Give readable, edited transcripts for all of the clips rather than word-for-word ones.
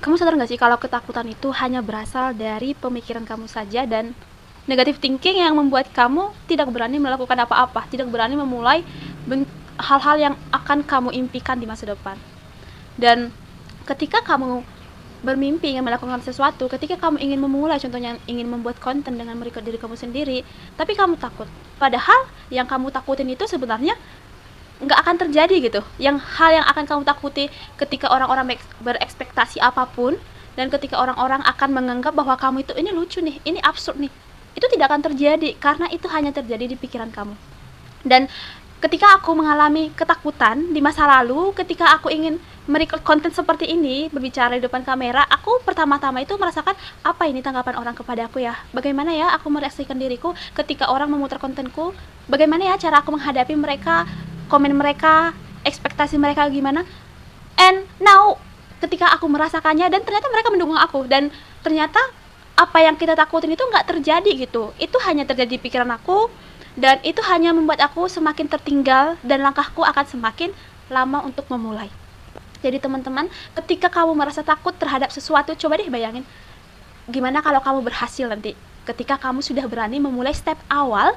Kamu sadar nggak sih kalau ketakutan itu hanya berasal dari pemikiran kamu saja, dan negative thinking yang membuat kamu tidak berani melakukan apa-apa, tidak berani memulai hal-hal yang akan kamu impikan di masa depan. Dan ketika kamu bermimpi ingin melakukan sesuatu, ketika kamu ingin memulai, contohnya ingin membuat konten dengan merecord diri kamu sendiri, tapi kamu takut. Padahal yang kamu takutin itu sebenarnya nggak akan terjadi gitu. Hal yang akan kamu takuti ketika orang-orang berekspektasi apapun, dan ketika orang-orang akan menganggap bahwa kamu itu ini lucu nih, ini absurd nih, itu tidak akan terjadi karena itu hanya terjadi di pikiran kamu. Dan ketika aku mengalami ketakutan di masa lalu, ketika aku ingin merecord konten seperti ini, berbicara di depan kamera, aku pertama-tama itu merasakan apa ini tanggapan orang kepada aku ya, bagaimana ya aku mereaksikan diriku ketika orang memutar kontenku, bagaimana ya cara aku menghadapi mereka, komen mereka, ekspektasi mereka gimana. And now ketika aku merasakannya dan ternyata mereka mendukung aku, dan ternyata apa yang kita takutin itu nggak terjadi gitu, itu hanya terjadi di pikiran aku, dan itu hanya membuat aku semakin tertinggal dan langkahku akan semakin lama untuk memulai. Jadi teman-teman, ketika kamu merasa takut terhadap sesuatu, coba deh bayangin gimana kalau kamu berhasil nanti ketika kamu sudah berani memulai step awal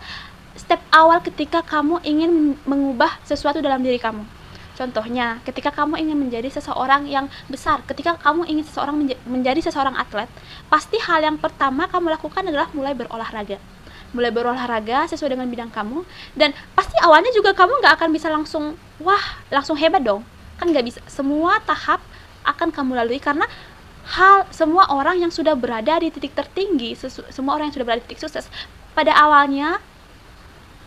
ketika kamu ingin mengubah sesuatu dalam diri kamu. Contohnya, ketika kamu ingin menjadi seseorang yang besar, ketika kamu ingin menjadi seseorang atlet, pasti hal yang pertama kamu lakukan adalah mulai berolahraga sesuai dengan bidang kamu. Dan pasti awalnya juga kamu nggak akan bisa langsung hebat dong, kan nggak bisa. Semua tahap akan kamu lalui karena semua orang yang sudah berada di titik tertinggi, semua orang yang sudah berada di titik sukses, pada awalnya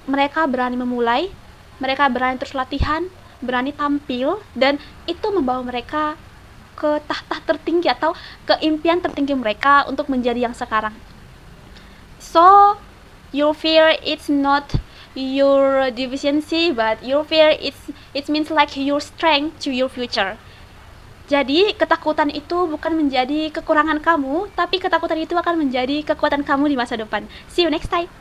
mereka berani memulai, mereka berani terus latihan, berani tampil, dan itu membawa mereka ke tahta tertinggi atau ke impian tertinggi mereka untuk menjadi yang sekarang. So, your fear it's not your deficiency, but your fear it means like your strength to your future. Jadi ketakutan itu bukan menjadi kekurangan kamu, tapi ketakutan itu akan menjadi kekuatan kamu di masa depan. See you next time.